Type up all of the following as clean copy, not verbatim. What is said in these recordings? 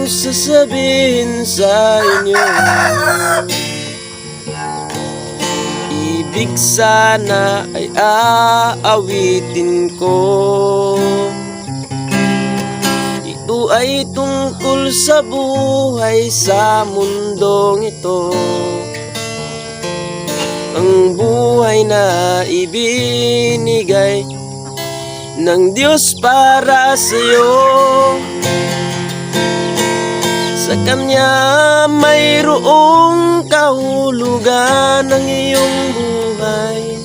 kong sasabihin sa inyo. Ibig sana ay aawitin ko. Ito ay tungkol sa buhay sa mundong ito. Ang buhay na ibinigay ng Diyos para sa'yo. Sa Kanya mayroong kahulugan ng iyong buhay.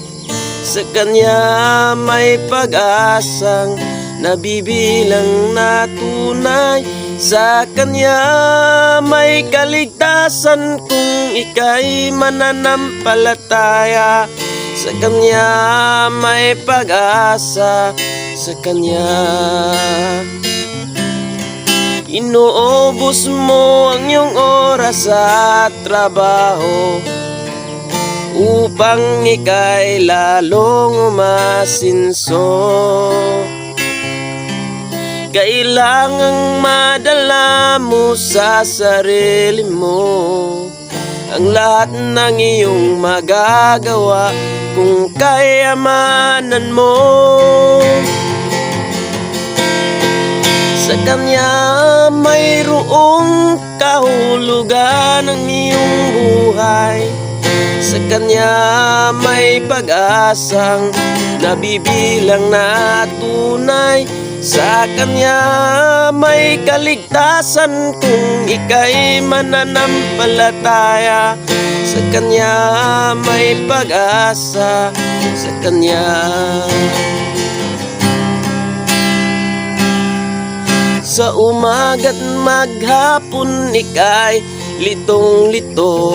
Sa Kanya may pag-asang nabibilang na tunay. Sa Kanya may kaligtasan kung ika'y mananampalataya. Sa Kanya may pag-asa. Sa Kanya inuubos mo ang iyong oras at trabaho upang ika'y lalong umasinso. Kailangang madala mo sa sarili mo ang lahat ng iyong magagawa kung kayamanan mo. Sa Kanya mayroong kahulugan ng iyong buhay. Sa Kanya may pag-asang nabibilang na tunay. Sa Kanya may kaligtasan kung ika'y mananampalataya. Sa Kanya may pag-asa. Sa Kanya sa umaga't maghapon ika'y litong-lito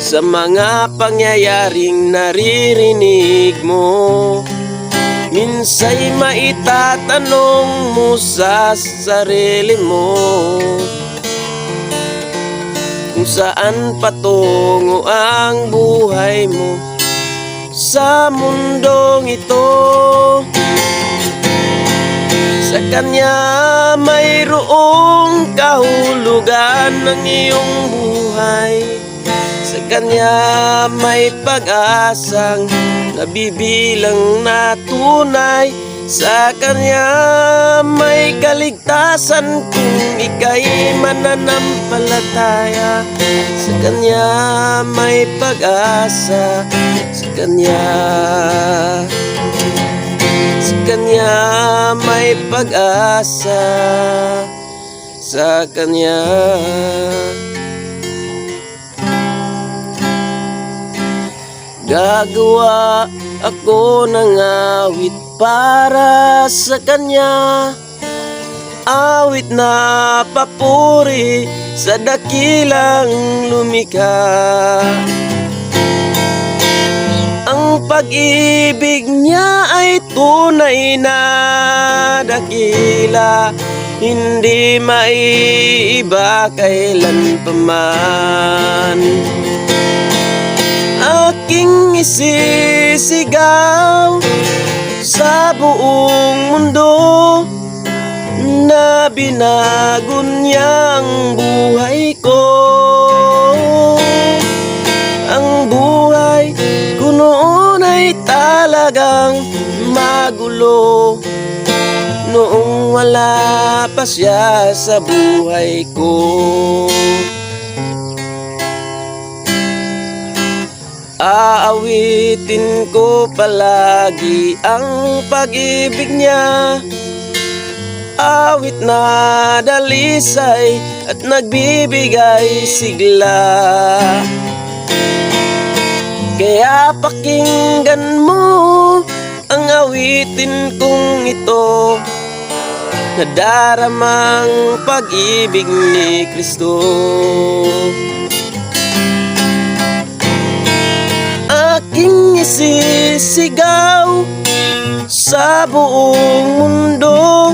sa mga pangyayaring naririnig mo. Minsa'y maitatanong mo sa sarili mo kung saan patungo ang buhay mo sa mundong ito. Sa Kanya mayroong kahulugan ng iyong buhay. Sa Kanya may pag-asang nabibilang na tunay. Sa Kanya may kaligtasan kung ika'y mananampalataya. Sa Kanya may pag-asa. Sa Kanya may pag-asa. Sa Kanya gagawa ako ng awit para sa Kanya. Awit na papuri sa dakilang lumikha. Ang pag-ibig niya ay tunay na dakila, hindi maiiba kailanpaman. Aking isisigaw sa buong mundo na binago niya ang buhay ko. Ang buhay ko noon ay talagang magulo, noong wala pa siya sa buhay ko. Aawitin ko palagi ang pag-ibig niya, awit na dalisay at nagbibigay sigla. Kaya pakinggan mo ang awitin kong ito, nadaramang pag-ibig ni Kristo. Aking isisigaw sa buong mundo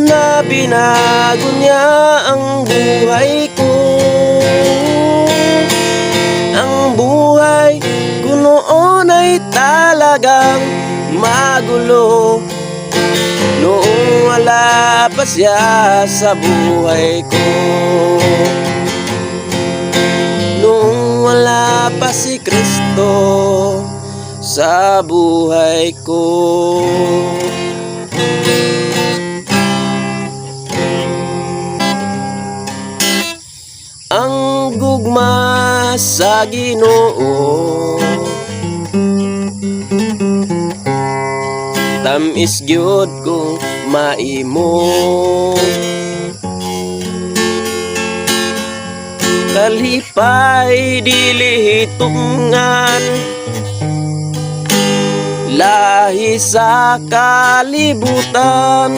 na binago niya ang buhay ko. Ang buhay ko noon ay talagang magulo, noong wala wala pa siya sa buhay ko. Nung wala pa si Kristo sa buhay ko. Ang gugma sa Ginoo, tamis gyud kung maimo. Kalipay dili hitungan, lahi sa kalibutan.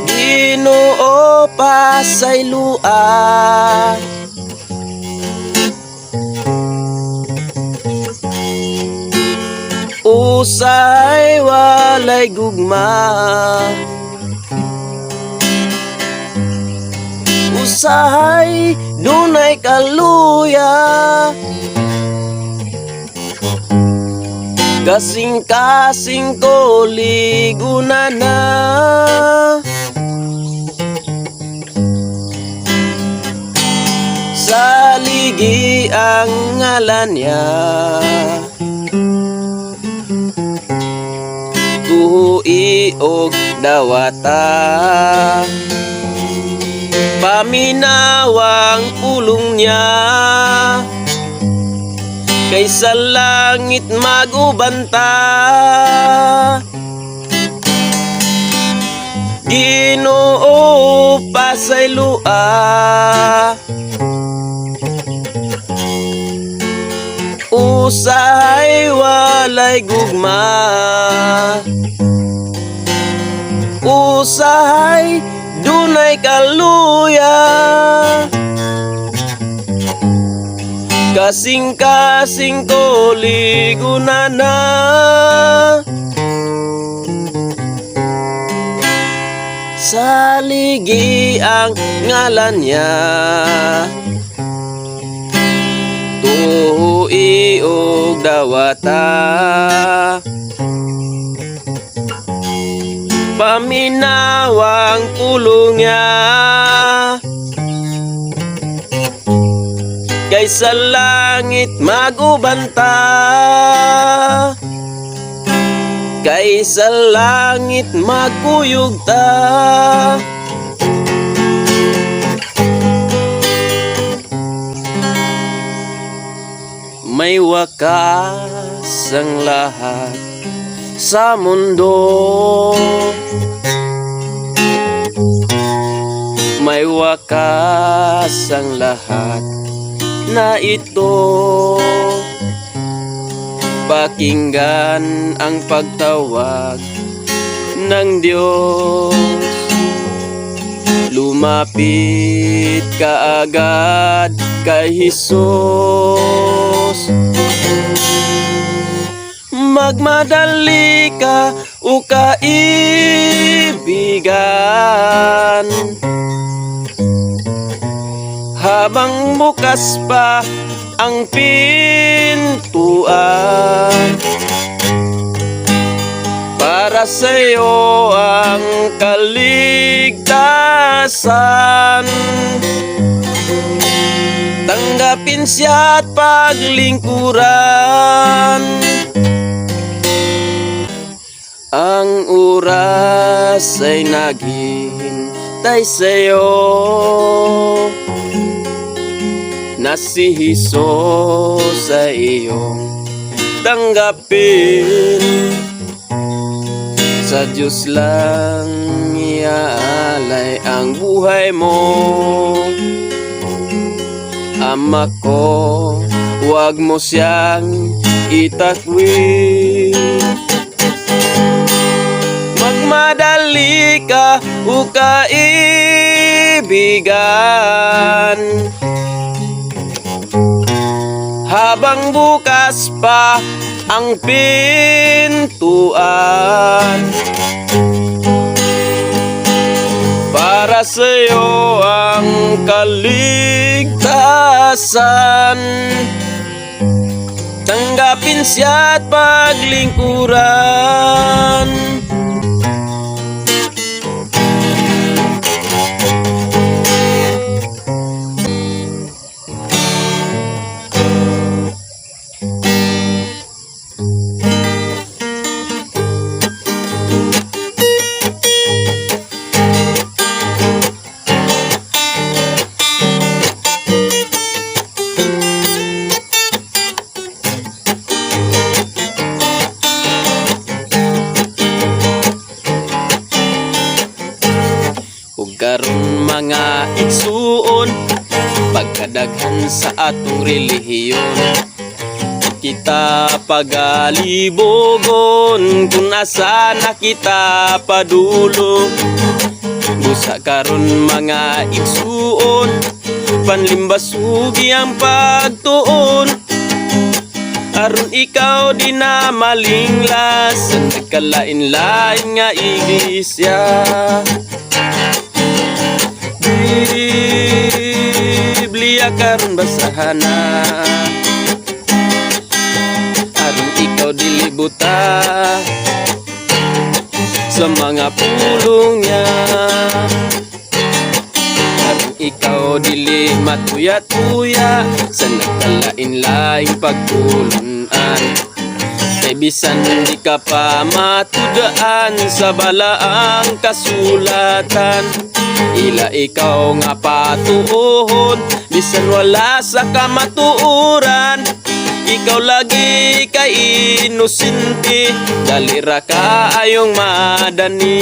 Ginoo pasaylua, usay walay gugma, usahay dunay kaluya. Kasing-kasing ko ligunana, saligi ang ngalan niya. Tuhi og dawata, paminawang pulong niya. Kay sa langit magubanta, Ginoo pasaylua, usahay walay gugma, usahay dunay kaluya. Kasing-kasing ko ligunana, saligi ang ngalan niya. Tuhi og dawata, paminawang pulong niya. Kay sa langit magubanta, kay sa langit magkuyugta. May wakas ang lahat sa mundo, may wakas ang lahat na ito. Pakinggan ang pagtawag ng Diyos, lumapit ka agad kay Jesus. Magmadali ka o kaibigan, habang bukas pa ang pintuan. Para sa'yo ang kaligtasan, tanggapin siya at paglingkuran. Ang oras ay naghihintay sa'yo, na si Jesus sa iyong tanggapin. Sa Diyos lang iaalay ang buhay mo. Ama ko, huwag mo siyang itakwil. Magmadali ka o kaibigan, habang bukas pa ang pintuan. Para sa'yo ang kaligtasan, tanggapin siya at paglingkuran. mga igsuon, pagkadaghan sa atong relihiyon. Kita pagalibogon kung asa na kita padulo. Busa karon mga igsuon, panlimbasugi ang pagtuon. Aron ikaw di na malinglas sa nagkalain-lain nga iglesia. Biblia karon basahan na, aron ikaw dilibuta sa mga pulong niya. Aron ikaw dili matuya-tuya sa nagkalain-laing pagtulunan. Kay bisan di ka pa matudaan sa balaang kasulatan, ila ikaw nga patuon bisan wala sa kamatuoran. Ikaw lagi kay inosente, dalira ka ayong madani.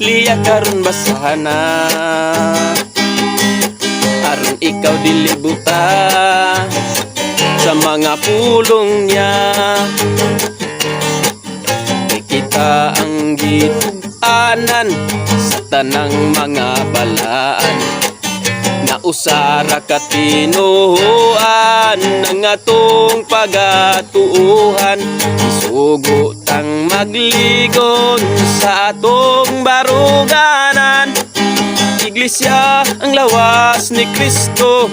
Biblia karon basahan na, aron ikaw dilibuta sa mga pulong niya. Kay kita ang gituanan sa tanang mga balaan, na usara katinuan ng atong pagatuuhan. Isugot ang magligon sa atong baruganan. Iglesia ang lawas ni Kristo,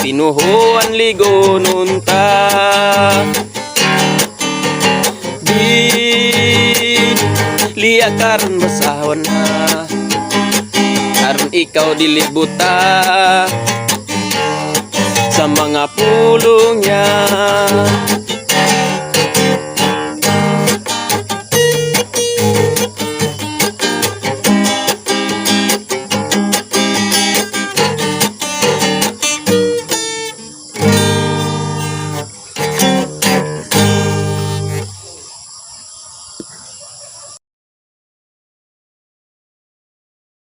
tinuhoan ligonon ta. Biblia karon basahon na, aron ikaw dilibuta sa mga pulong niya.